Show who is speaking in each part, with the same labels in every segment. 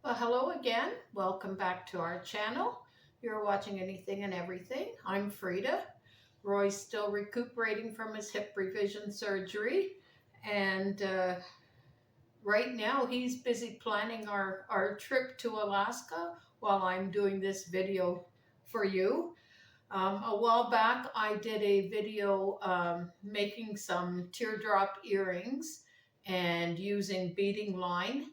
Speaker 1: Well, hello again. Welcome back to our channel. You're watching Anything and Everything. I'm Frida. Roy's still recuperating from his hip revision surgery. And right now he's busy planning our trip to Alaska while I'm doing this video for you. A while back I did a video making some teardrop earrings and using beading line.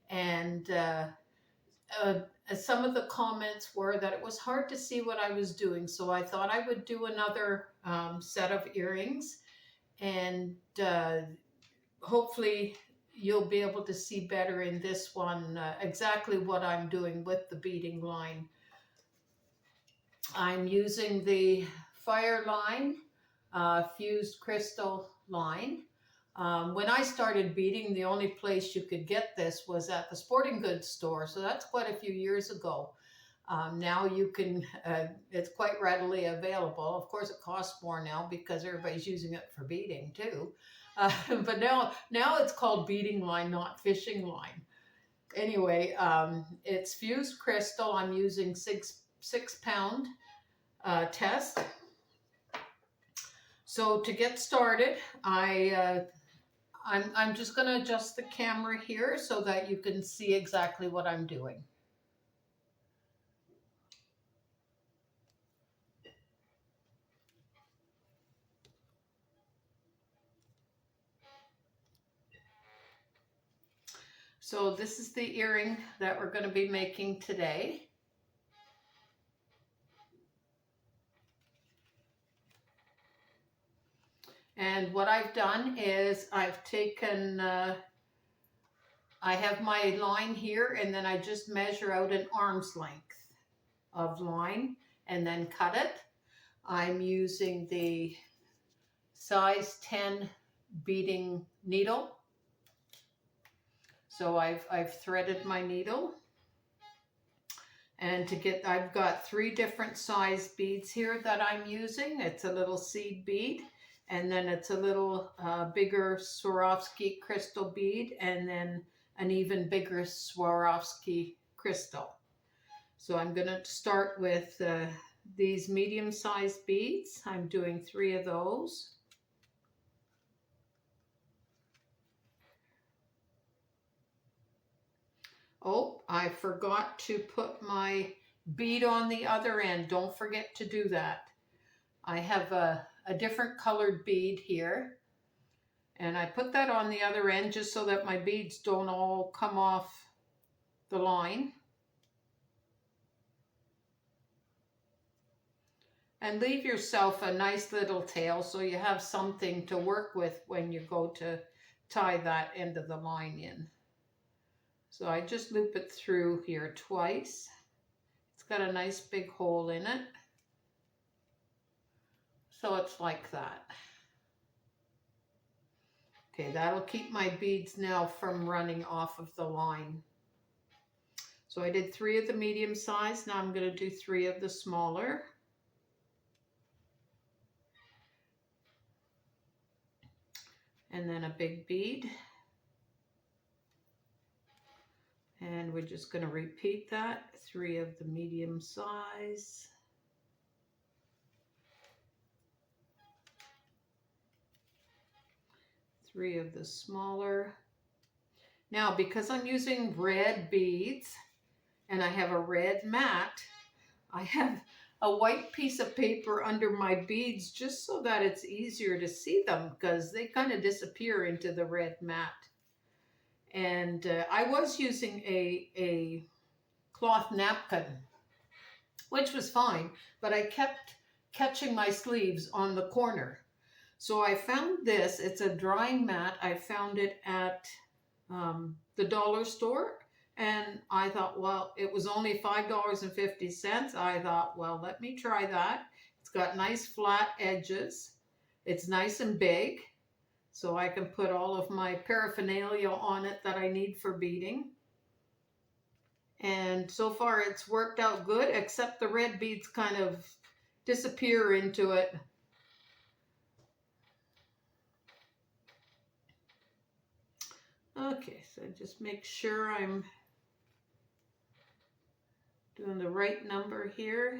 Speaker 1: And uh, some of the comments were that it was hard to see what I was doing, so I thought I would do another set of earrings, and hopefully you'll be able to see better in this one exactly what I'm doing with the beading line. I'm using the fire line, fused crystal line. When I started beading, the only place you could get this was at the sporting goods store. So that's quite a few years ago. Now you can, it's quite readily available. Of course, it costs more now because everybody's using it for beading too. But now it's called beading line, not fishing line. Anyway, it's fused crystal. I'm using six pound test. So to get started, I'm just going to adjust the camera here so that you can see exactly what I'm doing. So this is the earring that we're going to be making today. And what I've done is I've taken, I have my line here, and then I just measure out an arm's length of line and then cut it. I'm using the size 10 beading needle. So I've threaded my needle. And I've got 3 different size beads here that I'm using. It's a little seed bead, and then it's a little bigger Swarovski crystal bead, and then an even bigger Swarovski crystal. So I'm going to start with these medium-sized beads. I'm doing 3 of those. Oh, I forgot to put my bead on the other end. Don't forget to do that. I have a different colored bead here, and I put that on the other end just so that my beads don't all come off the line. And leave yourself a nice little tail so you have something to work with when you go to tie that end of the line in. So I just loop it through here twice. It's got a nice big hole in it. So it's like that. Okay, that'll keep my beads now from running off of the line. So I did 3 of the medium size. Now I'm going to do 3 of the smaller. And then a big bead. And we're just going to repeat that. 3 of the medium size. Three of the smaller. Now, because I'm using red beads and I have a red mat, I have a white piece of paper under my beads just so that it's easier to see them, because they kind of disappear into the red mat. And I was using a cloth napkin, which was fine, but I kept catching my sleeves on the corner. So I found this. It's a drying mat. I found it at the dollar store, and I thought, well, it was only $5.50. I thought, well, let me try that. It's got nice flat edges. It's nice and big, so I can put all of my paraphernalia on it that I need for beading. And so far it's worked out good, except the red beads kind of disappear into it. Okay, so just make sure I'm Doing the right number here.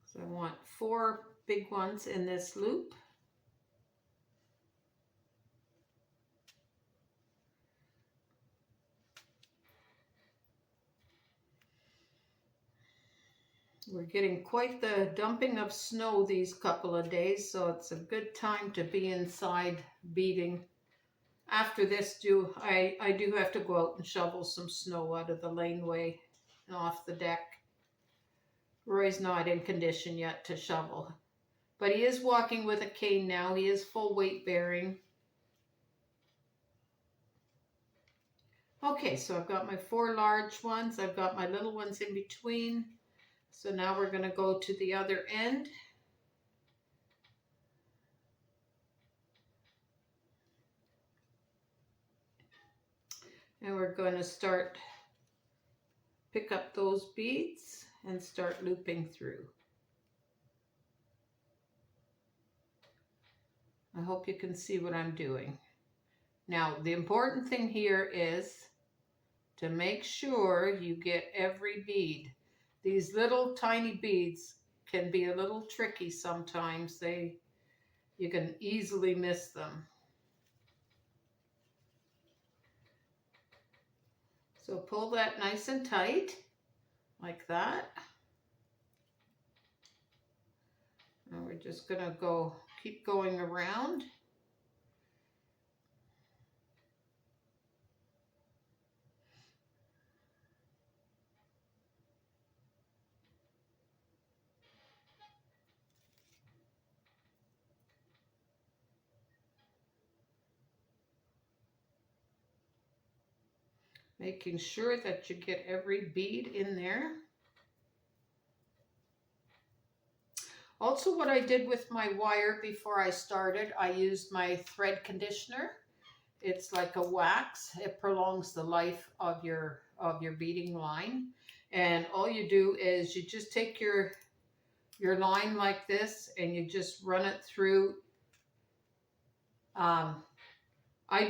Speaker 1: So I want 4 big ones in this loop. We're getting quite the dumping of snow these couple of days, so it's a good time to be inside beading. After this, I do have to go out and shovel some snow out of the laneway and off the deck. Roy's not in condition yet to shovel, but he is walking with a cane now. He is full weight bearing. Okay, so I've got my 4 large ones. I've got my little ones in between. So now we're going to go to the other end. And we're going to pick up those beads and start looping through. I hope you can see what I'm doing. Now, the important thing here is to make sure you get every bead. These little tiny beads can be a little tricky sometimes. You can easily miss them. So pull that nice and tight, like that. And we're just gonna keep going around. Making sure that you get every bead in there. Also, what I did with my wire before I started, I used my thread conditioner. It's like a wax. It prolongs the life of your beading line. And all you do is you just take your line like this and you just run it through. I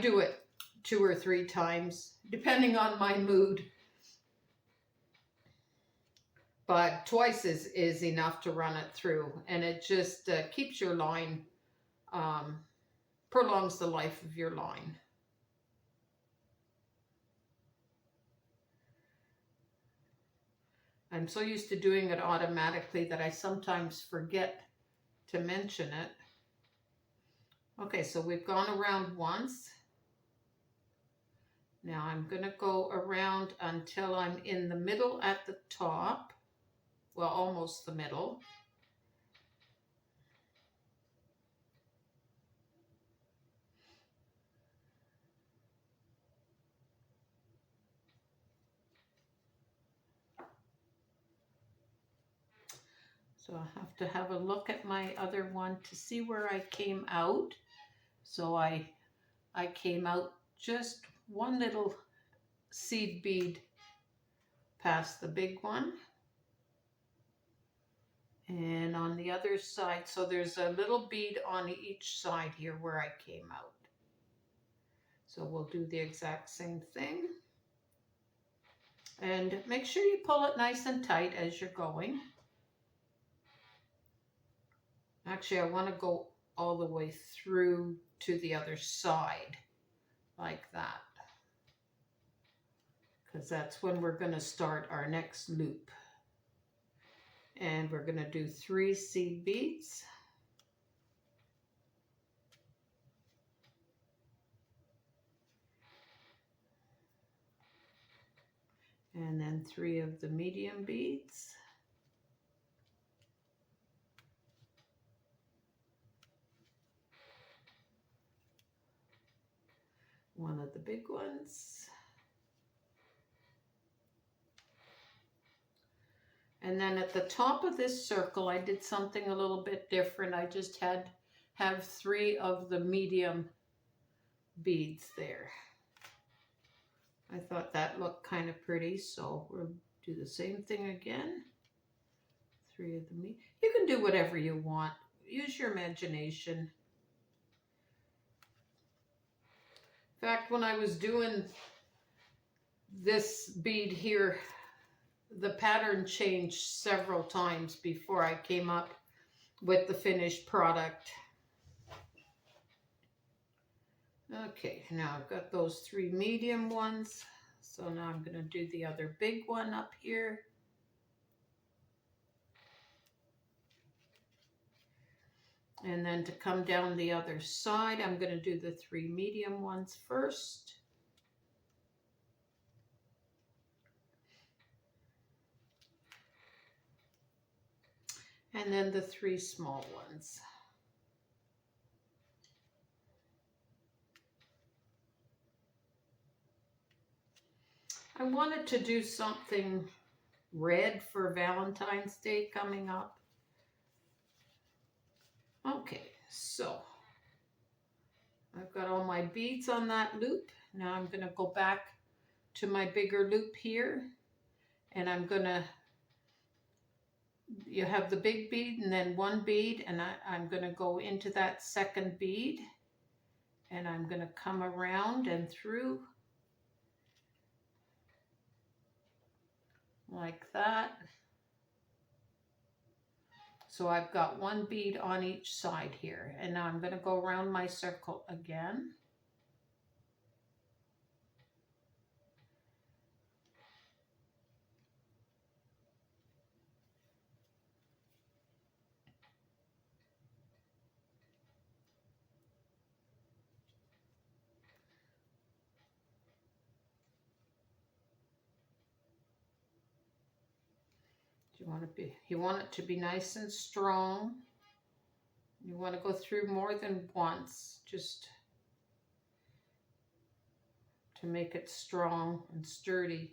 Speaker 1: do it 2 or 3 times, depending on my mood. But twice is enough to run it through. And it just keeps your line, prolongs the life of your line. I'm so used to doing it automatically that I sometimes forget to mention it. Okay, so we've gone around once. Now I'm going to go around until I'm in the middle at the top. Well, almost the middle. So I have to have a look at my other one to see where I came out. So I came out just one little seed bead past the big one. And on the other side, so there's a little bead on each side here where I came out. So we'll do the exact same thing. And make sure you pull it nice and tight as you're going. Actually, I want to go all the way through to the other side, like that. Because that's when we're going to start our next loop. And we're going to do 3 seed beads. And then 3 of the medium beads. One of the big ones. And then at the top of this circle, I did something a little bit different. I just have 3 of the medium beads there. I thought that looked kind of pretty, so we'll do the same thing again. 3 of the medium. You can do whatever you want. Use your imagination. fact, when I was doing this bead here, the pattern changed several times before I came up with the finished product. Okay, now I've got those 3 medium ones. So now I'm going to do the other big one up here. And then to come down the other side, I'm going to do the 3 medium ones first. And then the 3 small ones. I wanted to do something red for Valentine's Day coming up. Okay, so I've got all my beads on that loop. Now I'm going to go back to my bigger loop here, and I'm going to, you have the big bead and then 1 bead, and I'm going to go into that second bead, and I'm going to come around and through like that. So I've got 1 bead on each side here, and now I'm going to go around my circle again. You want it to be nice and strong. You want to go through more than once, just to make it strong and sturdy.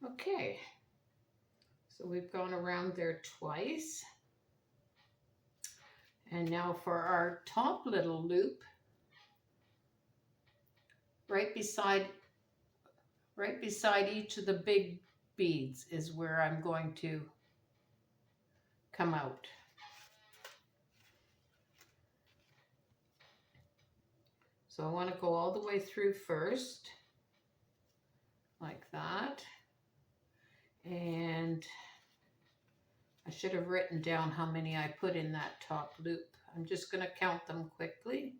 Speaker 1: Okay, so we've gone around there twice. And now for our top little loop, right beside each of the big beads is where I'm going to come out. So I want to go all the way through first, like that. And I should have written down how many I put in that top loop. I'm just going to count them quickly.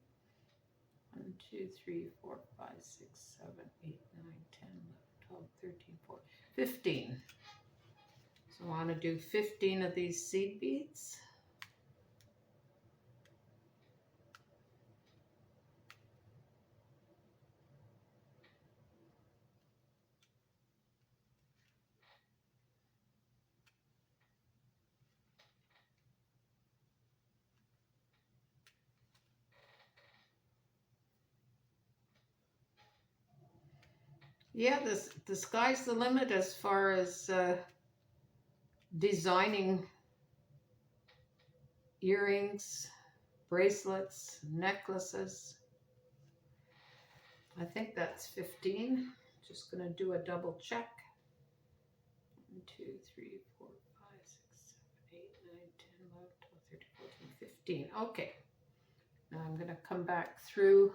Speaker 1: 1, 2, 3, 4, 5, 6, 7, 8, 9, 10, 11, 12, 13, 14, 15. So I want to do 15 of these seed beads. Yeah, the sky's the limit as far as designing earrings, bracelets, necklaces. I think that's 15. Just going to do a double check. 1, 2, 3, 4, 5, 6, 7, 8, 9, 10, 11, 12, 13, 14, 15. Okay. Now I'm going to come back through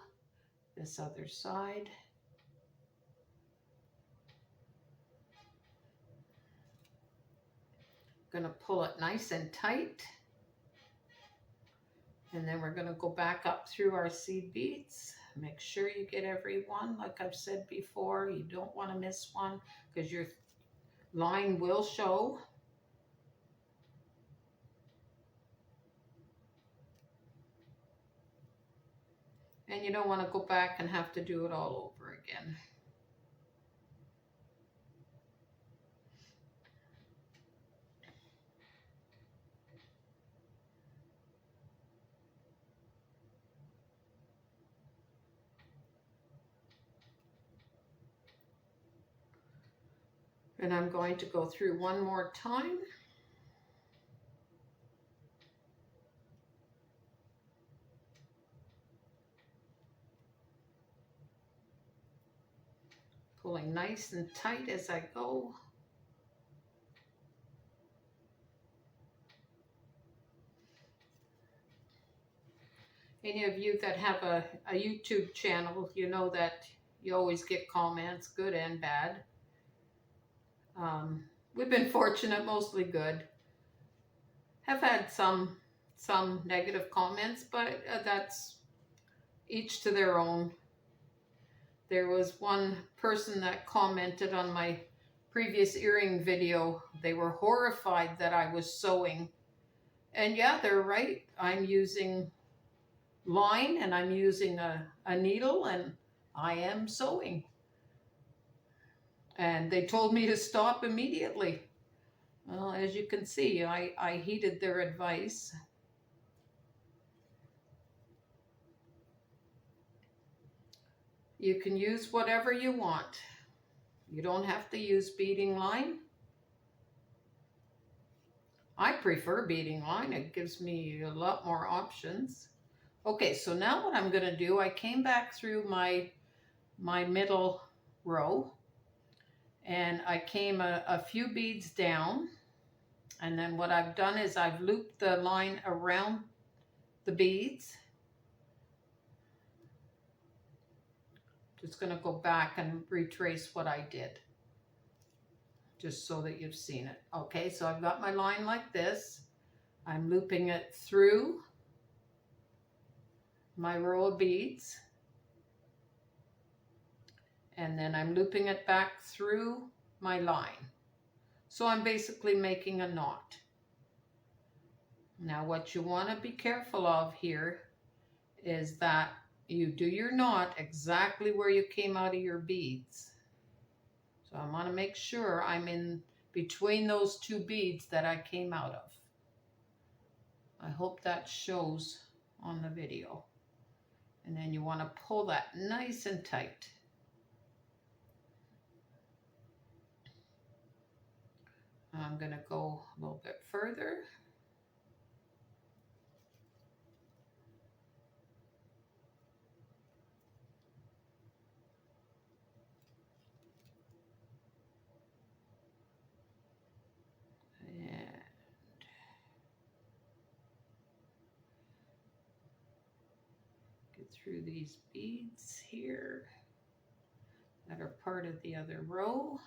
Speaker 1: this other side. Going to pull it nice and tight, and then we're going to go back up through our seed beads. Make sure you get every one. Like I've said before, you don't want to miss one because your line will show. And you don't want to go back and have to do it all over again. And I'm going to go through one more time. Pulling nice and tight as I go. Any of you that have a YouTube channel, you know that you always get comments, good and bad. We've been fortunate, mostly good. Have had some negative comments, but that's each to their own. There was one person that commented on my previous earring video. They were horrified that I was sewing. And yeah, they're right. I'm using line and I'm using a needle and I am sewing. And they told me to stop immediately. Well, as you can see, I heeded their advice. You can use whatever you want. You don't have to use beading line. I prefer beading line. It gives me a lot more options. Okay, so now what I'm going to do, I came back through my middle row and I came a few beads down, and then what I've done is I've looped the line around the beads. Just going to go back and retrace what I did, just so that you've seen it. Okay, so I've got my line like this. I'm looping it through my row of beads, and then I'm looping it back through my line. So I'm basically making a knot. Now what you want to be careful of here is that you do your knot exactly where you came out of your beads. So I want to make sure I'm in between those two beads that I came out of. I hope that shows on the video. And then you want to pull that nice and tight. I'm going to go a little bit further. And get through these beads here that are part of the other row.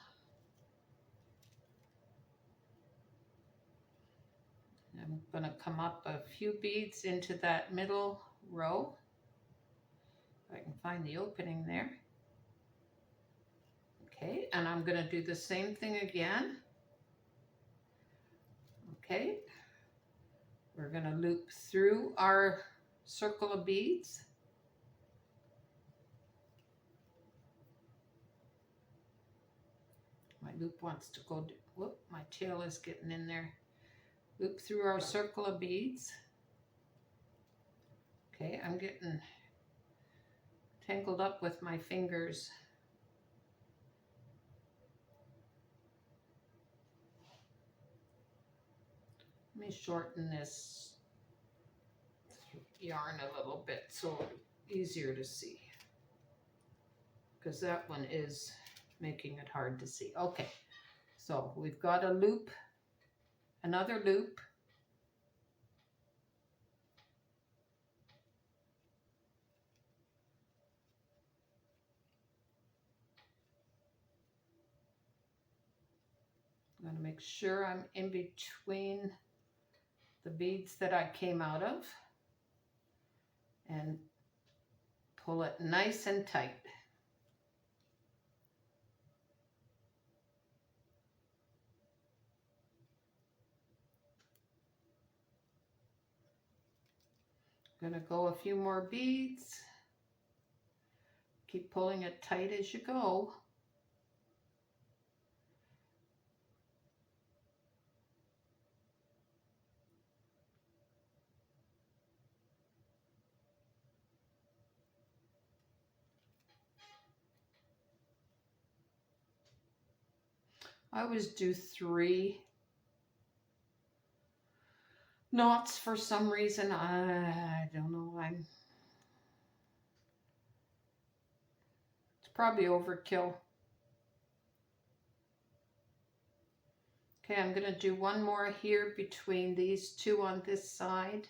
Speaker 1: I'm going to come up a few beads into that middle row. If I can find the opening there. Okay, and I'm going to do the same thing again. Okay, we're going to loop through our circle of beads. My loop wants to go, whoop, my tail is getting in there. Loop through our circle of beads. Okay, I'm getting tangled up with my fingers. Let me shorten this yarn a little bit so it's easier to see, because that one is making it hard to see. Okay, so we've got a loop, another loop. I'm going to make sure I'm in between the beads that I came out of and pull it nice and tight. I'm going to go a few more beads. Keep pulling it tight as you go. I always do 3 knots for some reason. I don't know. It's probably overkill. Okay, I'm going to do one more here between these 2 on this side.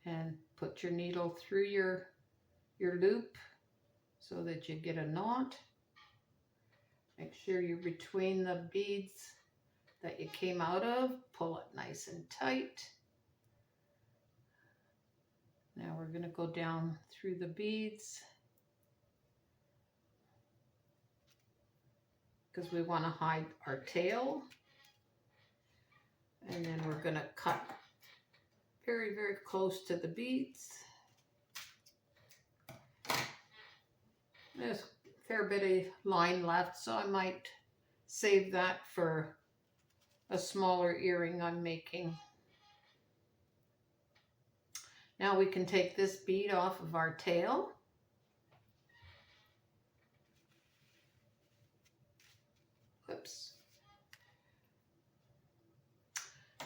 Speaker 1: And put your needle through your loop so that you get a knot. Make sure you're between the beads that you came out of. Pull it nice and tight. Now we're going to go down through the beads because we want to hide our tail. And then we're going to cut very, very close to the beads. There's a fair bit of line left, so I might save that for a smaller earring I'm making. Now we can take this bead off of our tail. Whoops.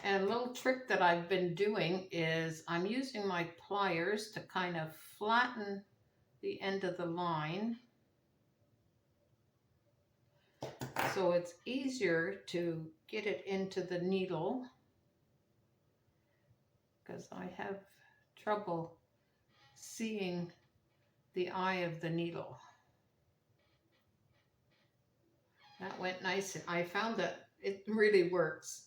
Speaker 1: And a little trick that I've been doing is I'm using my pliers to kind of flatten the end of the line so it's easier to get it into the needle, because I have trouble seeing the eye of the needle. That went nice. I found that it really works.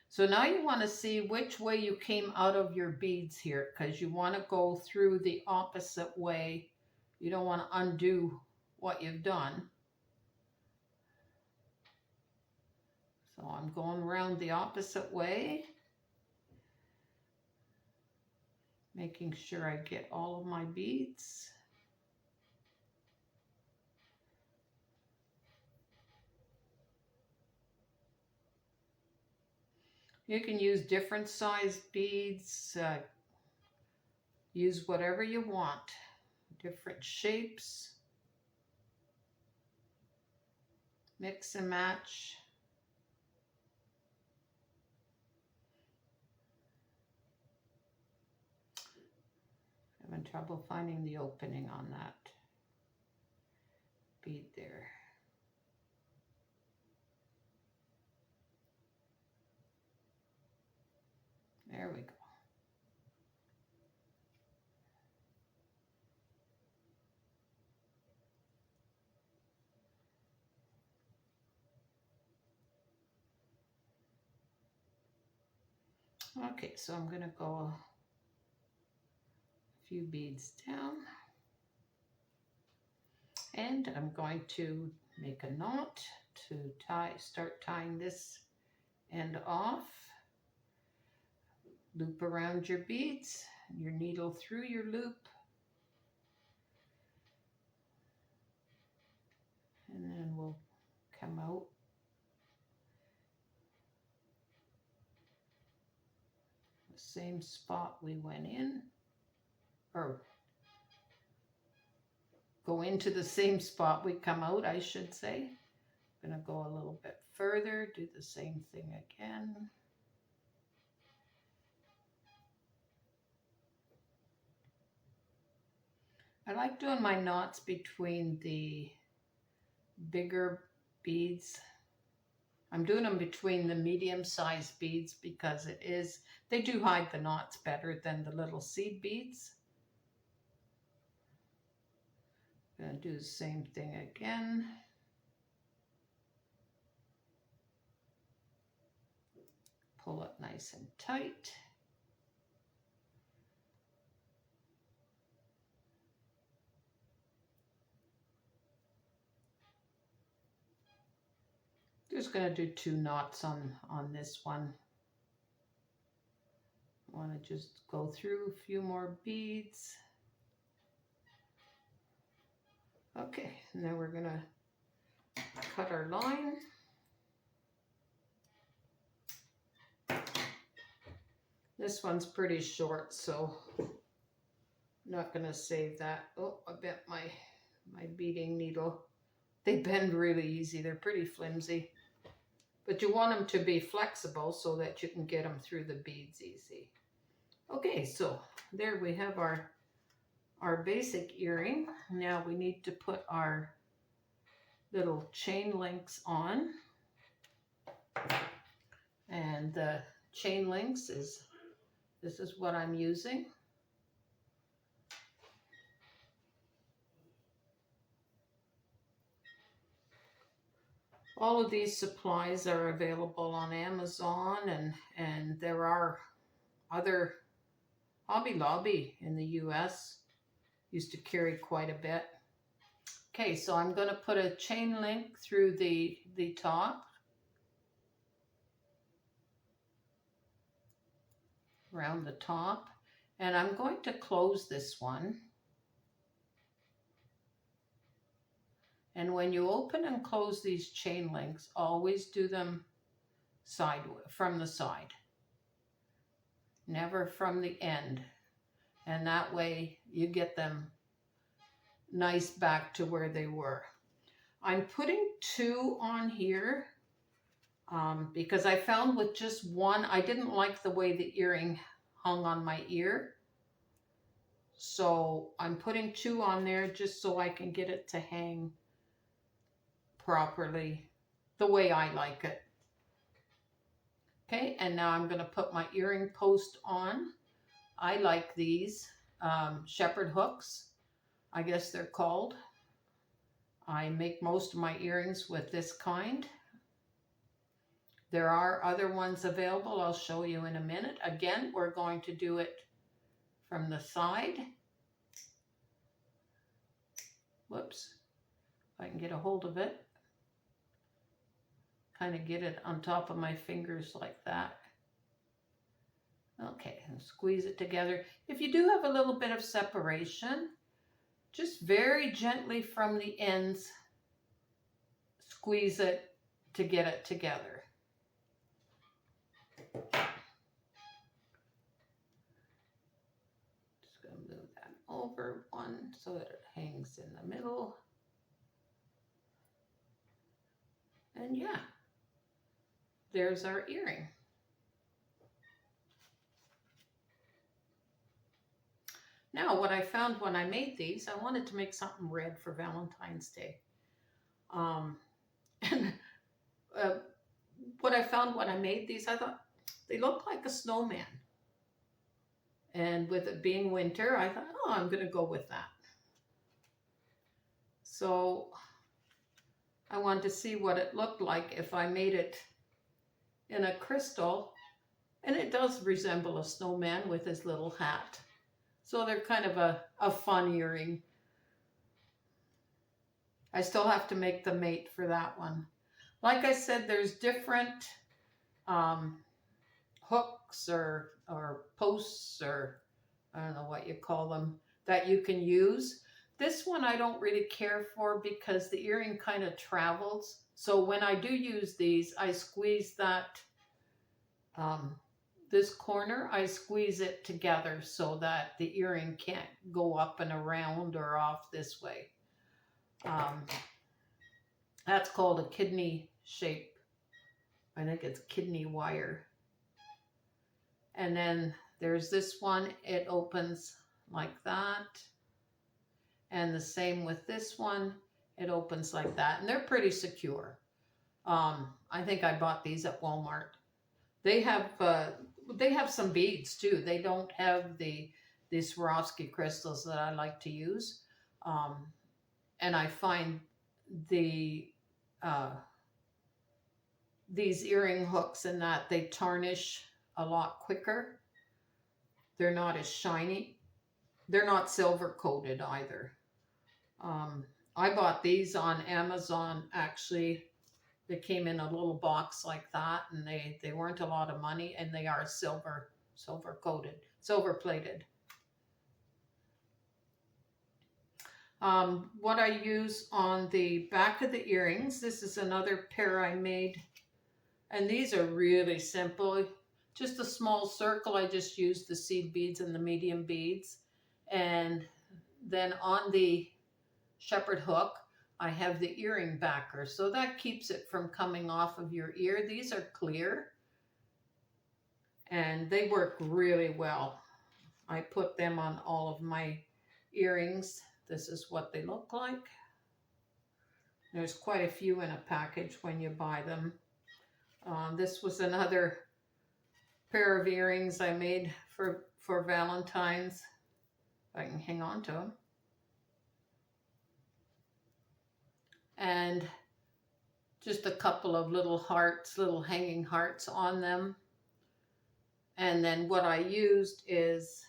Speaker 1: So now you want to see which way you came out of your beads here, because you want to go through the opposite way. You don't want to undo what you've done. So I'm going around the opposite way, making sure I get all of my beads. You can use different size beads, use whatever you want, different shapes, mix and match. Having trouble finding the opening on that bead there. There we go. Okay, so I'm going to go a few beads down, and I'm going to make a knot to start tying this end off. Loop around your beads, your needle through your loop, and then we'll come out the same spot we went in, or go into the same spot we come out, I should say. I'm going to go a little bit further, do the same thing again. I like doing my knots between the bigger beads. I'm doing them between the medium-sized beads because they do hide the knots better than the little seed beads. I'm going to do the same thing again. Pull it nice and tight. Just going to do 2 knots on this one. I want to just go through a few more beads. Okay, now we're going to cut our line. This one's pretty short, so I'm not gonna save that. Oh, I bent my beading needle. They bend really easy. They're pretty flimsy. But you want them to be flexible so that you can get them through the beads easy. Okay, so there we have our basic earring. Now we need to put our little chain links on. And the chain links this is what I'm using. All of these supplies are available on Amazon, and there are other. Hobby Lobby in the US used to carry quite a bit. Okay, so I'm going to put a chain link through the top. Around the top. And I'm going to close this one. And when you open and close these chain links, always do them from the side. Never from the end. And that way you get them nice back to where they were. I'm putting 2 on here because I found with just one, I didn't like the way the earring hung on my ear. So I'm putting 2 on there just so I can get it to hang properly the way I like it. Okay, and now I'm going to put my earring post on. I like these shepherd hooks, I guess they're called. I make most of my earrings with this kind. There are other ones available. I'll show you in a minute. Again, we're going to do it from the side. Whoops, if I can get a hold of it. Kind of get it on top of my fingers like that. Okay, and squeeze it together. If you do have a little bit of separation, just very gently from the ends, squeeze it to get it together. Just going to move that over one so that it hangs in the middle. And yeah, there's our earring. Now, what I found when I made these, I wanted to make something red for Valentine's Day. What I found when I made these, I thought they look like a snowman. And with it being winter, I thought, oh, I'm going to go with that. So I wanted to see what it looked like if I made it in a crystal. And it does resemble a snowman with his little hat. So they're kind of a fun earring. I still have to make the mate for that one. Like I said, there's different hooks or posts, or I don't know what you call them, that you can use. This one I don't really care for because the earring kind of travels. So when I do use these, I squeeze that this corner, I squeeze it together so that the earring can't go up and around or off this way. That's called a kidney shape. I think it's kidney wire. And then there's this one. It opens like that. And the same with this one. It opens like that. And they're pretty secure. I think I bought these at Walmart. They have some beads too. They don't have the Swarovski crystals that I like to use. And I find these earring hooks and that they tarnish a lot quicker. They're not as shiny. They're not silver coated either. I bought these on Amazon actually. They came in a little box like that, and they weren't a lot of money, and they are silver coated, silver plated. What I use on the back of the earrings, this is another pair I made, and these are really simple. just a small circle. I just used the seed beads and the medium beads. And then on the shepherd hook, I have the earring backer. So that keeps it from coming off of your ear. These are clear and they work really well. I put them on all of my earrings. This is what they look like. There's quite a few in a package when you buy them. This was another pair of earrings I made for Valentine's. If I can hang on to them. And just a couple of little hearts, little hanging hearts on them. And then what I used is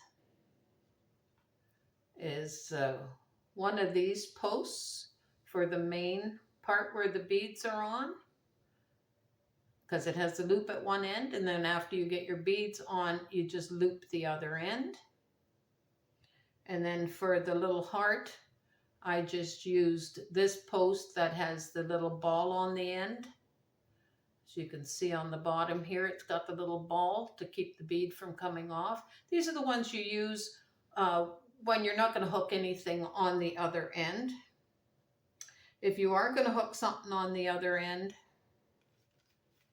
Speaker 1: one of these posts for the main part where the beads are on, because it has the loop at one end, and then after you get your beads on, you just loop the other end. And then for the little heart, I just used this post that has the little ball on the end. As you can see on the bottom here, it's got the little ball to keep the bead from coming off. These are the ones you use when you're not going to hook anything on the other end. If you are going to hook something on the other end,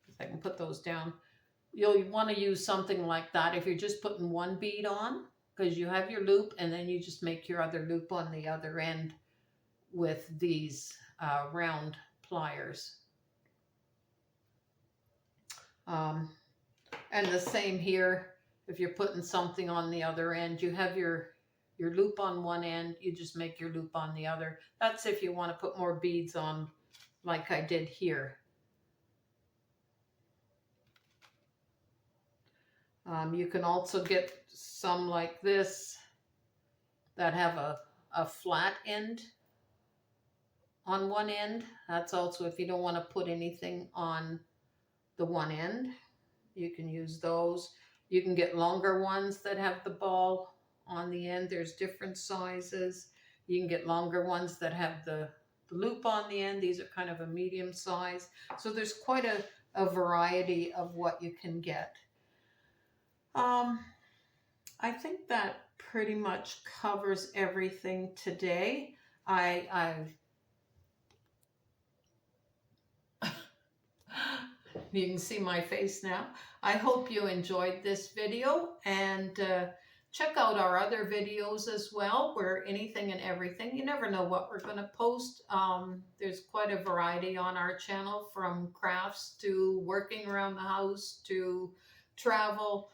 Speaker 1: if I can put those down, you'll want to use something like that if you're just putting one bead on, because you have your loop and then you just make your other loop on the other end with these round pliers. And the same here, if you're putting something on the other end, you have your loop on one end, you just make your loop on the other. That's if you want to put more beads on, like I did here. You can also get some like this that have a flat end on one end. That's also if you don't want to put anything on the one end, you can use those. You can get longer ones that have the ball on the end. There's different sizes. You can get longer ones that have the loop on the end. These are kind of a medium size. So there's quite a variety of what you can get. I think that pretty much covers everything today. You can see my face now. I hope you enjoyed this video, and check out our other videos as well, where anything and everything. You never know what we're going to post. There's quite a variety on our channel, from crafts to working around the house to travel.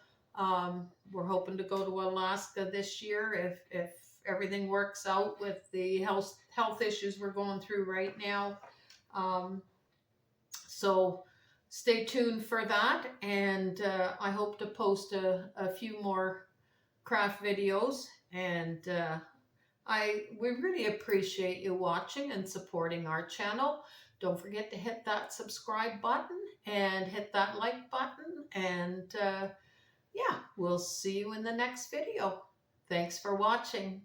Speaker 1: We're hoping to go to Alaska this year if everything works out with the health issues we're going through right now. So stay tuned for that, and I hope to post a few more craft videos, and we really appreciate you watching and supporting our channel. Don't forget to hit that subscribe button and hit that like button, and yeah, we'll see you in the next video. Thanks for watching.